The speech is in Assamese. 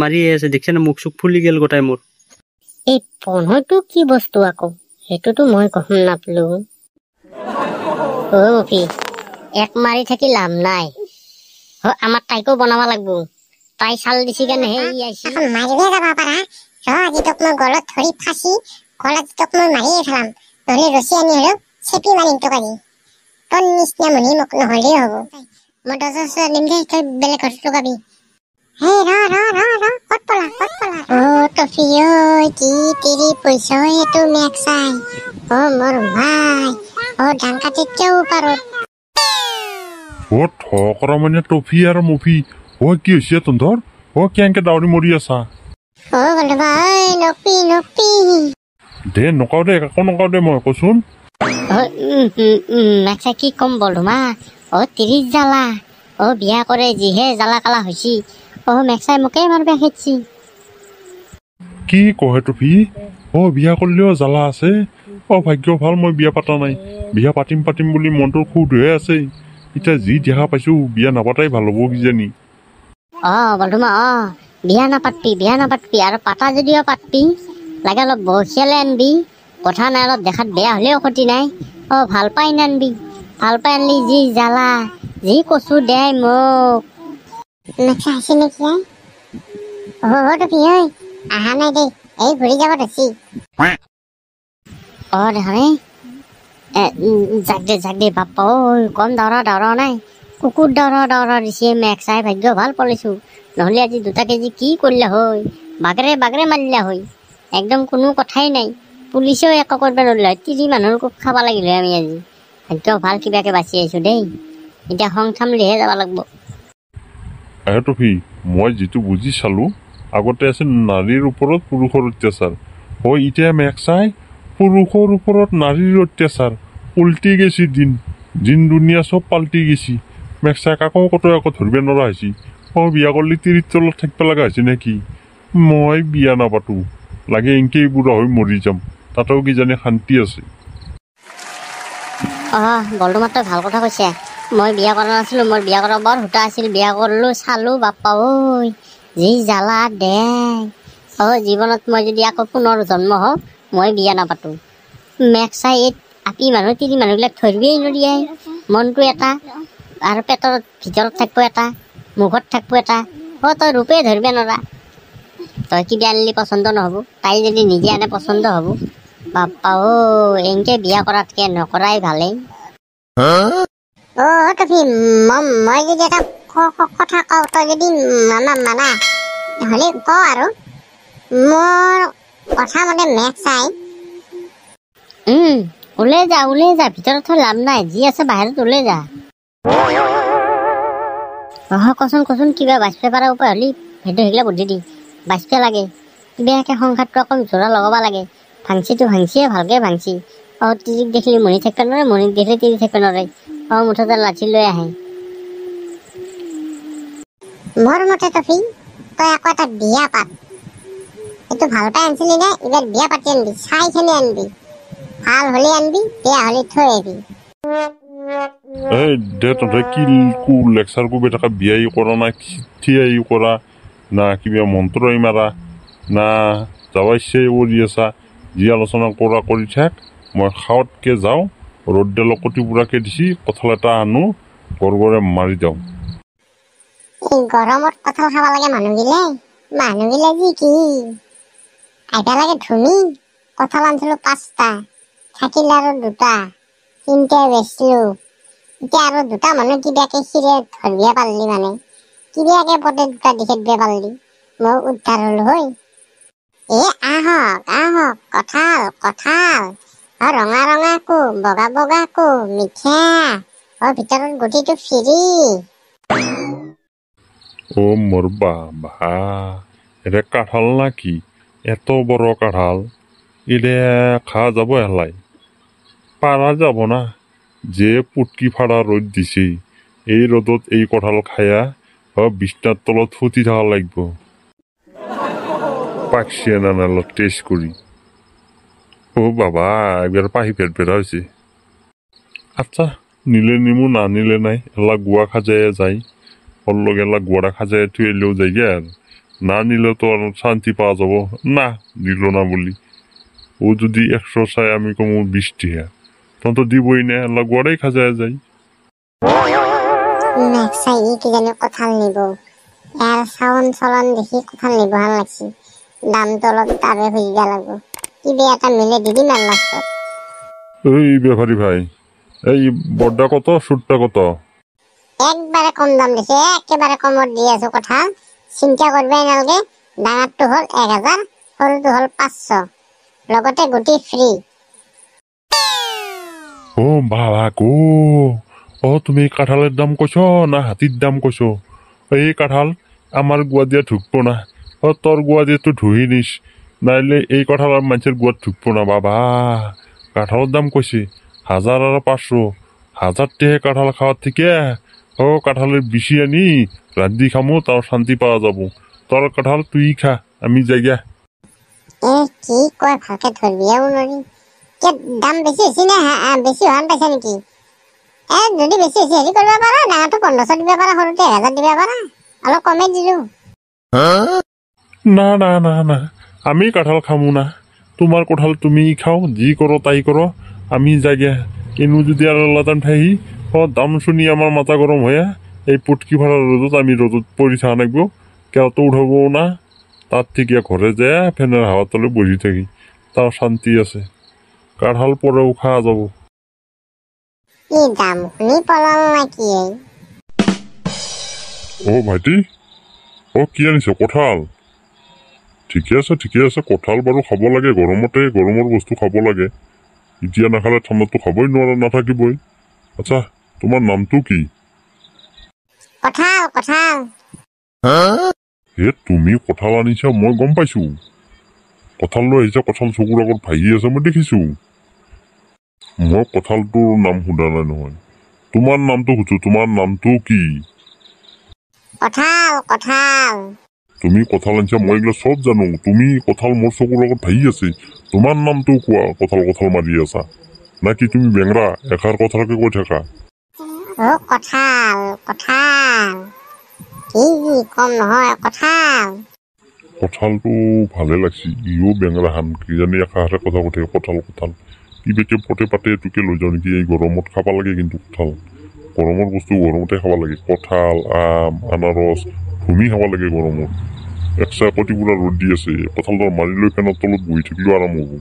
মাৰিয়ে আছে দেখছে না মুখ চুখ ফুলি গেল গোটাই মোৰ এই পনহটো কি বস্তু আকৌ সেইটোতো মই গম নাপালো মফি এক মাৰি থাকি লাভ নাই আমাৰ তাইকো বনাব লাগব তাই চাল দিছি কাৰণে হে ই আইছি এখন মাৰিলে যাব পাৰা আজি তোক মই গলত ধৰি ফাঁচি গলত তোক মই মাৰিয়ে ফেলাম নহলে ৰছী আনি হলেও চেপি মাৰিম তোক আজি তোৰ নিচিনা মনি মোক নহলেও হ'ব মই 10,000 দিম দে তই বেলেগ ঘৰত লগাবি হে ৰ কত পলা টফি ঐ কি তিৰি পইচা এইটো মেক চাই মোৰ ভাই ডাং কাটিতেও পাৰত ঠকৰা মানে টফি আৰু মফি কি হৈছে তহঁতৰ কেনেকে দাউৰি মৰি আছা বন্ধুবা নকপি দে নকাও দে একো নকাও দে মই কচোন মেক্সা কি কম বলমা 30 জ্বালা বিয়া কৰে যিহে জ্বালা কালা হৈছি মেক্সাই মোকে মাৰবা খেদছি কি কহে টফি বিয়া কৰিলেও জ্বালা আছে ভাগ্য ভাল মই বিয়া পাতা নাই বিয়া পাতিম বুলি মনটোৰ খুদ হৈ আছে এতিয়া যি দেখা পাইছো বিয়া নাপাতাই ভাল হ'ব কিজানি বলমা বিয়া নাপাতবি আৰু পাতা যদিও পাতবি লাগে অলপ বহিয়ালে আনবি কথা নাই অলপ দেখাত বেয়া হলেও ক্ষতি নাই ভাল পাই নানবি ভাল পাই আনলি যি জ্বালা যি কচু দে মোক মেক্সা আছে নেকি টফি ঐ আহা নাই দে এই ঘূৰি যাব ধৰছি দেখানে জাক দে বাপ্পা কম দৌৰা নাই কুকুৰ দৌৰা দিছে মেক্সাই ভাগ্য ভাল পলিছো নহলে আজি 2 কেজি কি কৰিলে হয় বাগৰে মাৰিলে হয় একদম কোনো কথাই নাই পুলিচেও একো কৰিব নোৱাৰিলে 30 মানুহৰ কোব খাব লাগিলে আমি আজি ভাগ্য ভাল কিবাকে বাচি আহিছো দেই এতিয়া খং থামলিহে যাব লাগব টফি মই যিটো বুজি চালো আগতে আছিল নাৰীৰ ওপৰত পুৰুষৰ অত্যাচাৰ এতিয়া মেক্সাই পুৰুষৰ ওপৰত নাৰীৰ অত্যাচাৰ উল্টি গেছি দিন দুনিয়া চব পাল্টি গেছি মেক্সাই কাকো একো ধৰিব নোৱাৰা হৈছি বিয়া কৰিলে 30 তলত থাকিব লগা হৈছে নেকি মই বিয়া নাপাতো লাগে এনকেই বুঢ়া হৈ মৰি যাম তাতেও কিজানি শান্তি আছে বলমাত্ৰ ভাল কথা কৈছে মই বিয়া কৰা নাছিলো মোৰ বিয়া কৰা বৰ হুটা আছিল বিয়া কৰিলো চালো বাপ্পা যি জ্বালা দে জীৱনত মই যদি আকৌ পুনৰ জন্ম হওঁ মই বিয়া নাপাতো মেক্সাই আপি মানুহ 30 মানুহবিলাক ধৰিবই নৰিয়াই মনটো এটা আৰু পেটৰ ভিতৰত থাকিব এটা মুখত থাকিব এটা তই ৰূপে ধৰিব নৰা তই কিবা আনিলি পচন্দ নহ'ব তাই যদি নিজে আনে পচন্দ হ'ব বাপ্পা এনকে বিয়া কৰাতকে নকৰাই ভালেই টফি মই যদি এটা কথা কওঁ তই যদি মানা নহ'লে ক আৰু মোৰ কথা মতে মেক্সাই ওলাই যা ভিতৰত থৈ লাভ নাই যি আছে বাহিৰত ওলাই যা কচোন কিবা বাচিব পাৰা উপায় হ'লে সেইটো শিকিলে বুদ্ধি দি বাচিব লাগে কিবাকে সংসাৰটো অকণ জোৰা লগাব লাগে ভাংচিয়ে ভালকে ভাংচি তিৰিক দেখিলে মণি থাকিব নোৱাৰে মণিক দেখিলে তিৰি থাকিব নোৱাৰে মুঠতে লাঠি লৈ আহে মোৰ মতে টফি তই আকৌ এটা বিয়া পাত এইটো ভাল পাই আনিছিলি নে এইবাৰ বিয়া পাতি আনবি চাই খেলি আনবি ভাল হলে আনবি বেয়া হলে থৈ আহিবি দে তহঁতে কি লেকচাৰ কৰি থকা বিয়াই কৰা না থিয়াই কৰা না কিবা মন্ত্ৰই মাৰা না যাব ইচ্ছাই কৰি আছা যি আলোচনা কৰি থাক মই খাৱতকে যাওঁ ৰ'দডালক কটি পুৰাকে দিছি কঁঠাল এটা আনো গড়ে মাৰি যাওঁ এই গৰমত কঁঠাল খাব লাগে মানুহগিলাই যি কি আইবা লাগে ধুমি কঁঠাল আনিছিলো 5টা থাকিল আৰু 2টা 3টা বেচলো এতিয়া আৰু 2টা মানুহ কিবাকে সিৰে ধৰিব পাৰিলি মানে কিবাকে পদে 2টা দিখেত দিব পাৰিলি মই উদ্ধাৰ হলো হৈ আহক কঁঠাল ৰঙা কো বগা কো মিঠা ভিতৰত গুটিটো ফিৰি মোৰ বাবা এটা কাঁঠাল না কি এত বড় কাঁঠাল এটা খা যাব এলাই পাৰা যাব না যে পুটকি ফাড়া ৰ'দ দিছে এই ৰ'দত এই কঁঠাল খায়া বিছনাৰ তলত ফুটি থকা লাগিব পাকছে না অলপ টেষ্ট কৰি বাবা এবাৰ পাহি পেট হৈছে আচ্ছা নিলে নিমু না নিলে নাই এলা গুৱা খাজাই যায় লগে এলা গুৱাটা খাজাই থৈ এলেও যায়গে আৰু না নিলে তো আর শান্তি পাওয়া যাব না, দিল না বলি। ও যদি 100 চাই আমি কম 20 টিহা, তখন তো দিবই না, গড়াই খাজায় যাই। মেঘচাই ই কি জানি কঁঠাল নিব, ইয়াৰ চাউন চলন দেখি কঁঠাল নিব হান লাগছি। দামটো অলপ তাৰে খুজিব লাগব, কিবা এটা মিলে দি দিম আৰু লাষ্টত। এই ব্যাপাৰী ভাই, এই বড়টা কত, সুটটা কত? একবাৰে কম দাম দিছে, একেবাৰে কমত দি আছো কঁঠাল, চিন্তা কৰিবই নালাগে। ডাঙৰটো হ'ল 1000, সৰুটো হ'ল 500, লগতে গুটি ফ্ৰী। ও বাবা গো, ও তুমি কাঁঠালের দাম কইছ না হাতির দাম কইছ? এই কাঁঠাল আমার গুয়া দিয়ে ঢুকবো না। ও তোর গুয়া দিয়ে তো ধুই নিস, নাইলে এই কাঁঠাল আর মানুষের গুয়া ঢুকবো না বাবা। কাঁঠালের দাম কইছে 1000 আর 500, 1000 টাকা কাঁঠাল খাওয়ার থেকে ও কাঁঠালের বেশি আনি রান্ধি খামো, তাও শান্তি পাওয়া যাবো। তোর কাঁঠাল তুই খা, আমি যাইগা। কি কয় ভালকে ধৰিবিও নোৱাৰি। কি দাম বেছি হৈছে নে বেছি হোৱা পাইছা নেকি? যদি বেছি হৈছে হেৰি কৰিব পাৰা, ডাঙৰটো 1500 দিব পাৰা, সৰুটো 1000 দিব পাৰা, অলপ কমাই দিলো। না না না না, আমি কাঁঠাল খামো না। তোমার কাঁঠাল তুমি খাও, যি করো তাই করো, আমি যাইগে। এনু যদি আর লাতান ঠাই দাম শুনি আমার মাথা গরম হয়ে এই পুটকি ভাড়া রোদত আমি রোদত পরি থাকা নাকবো, কেউ তো উঠাবো না। তার থেকে ঘরে যায় ফ্যানের হাওয়া তলে বসে থাকি, তাও শান্তি আছে। কাঁঠাল পরেও খাওয়া যাবো। কি দাম শুনি পলং নাকি এই? ও ভাইটি, ও কি আনিছ? কঁঠাল? ঠিকে আছে, কঁঠাল বাৰু খাব লাগে, গৰমতে গৰমৰ বস্তু খাব লাগে। এতিয়া নাখালে ঠাণ্ডাতো খাবই নোৱাৰা, নাথাকিবই। আচ্ছা, তোমাৰ নামটো কি? কঁঠাল কঁঠাল। হে তুমি কঁঠাল আনিছা, মই গম পাইছো। কঁঠাল লৈ আহিছা, কঁঠাল চকুৰ আগত ভাগি আছে, মই দেখিছো। মই কঁঠালটোৰ নাম সোধা নাই নহয়, তোমাৰ নামটো সুধছো। তোমাৰ নামটো কি? কঁঠাল কঁঠাল। তুমি কঁঠাল আনিছা, মই এইবিলাক চব জানো। তুমি কঁঠাল মোৰ চকুৰ আগত ভাগি আছে, তোমাৰ নামটো কোৱা। কঁঠাল কঁঠাল মাৰি আছা নাকি তুমি বেংৰা এষাৰ কথাকে কৈ থাকা? অ কঁঠাল কঁঠাল, কি কম নহয় কঁঠাল। কঁঠালটো ভালে লাগছি, ইও বেংৰা হান কিজানি এষাৰে কথা কৈ থাকে কঁঠাল কঁঠাল। কিবাকে পটে পাতে এটুকে লৈ যাওঁ নেকি? এই গৰমত খাব লাগে কিন্তু কঁঠাল, গৰমৰ বস্তু গৰমতে খাব লাগে। কঁঠাল, আম, আনাৰস, ভূমি খাব লাগে গৰমত। একচা কটি পুৰা ৰ'দ দি আছে, কঁঠালটো মাৰি লৈ ফেনৰ তলত বহি থাকিলেও আৰাম হ'ব।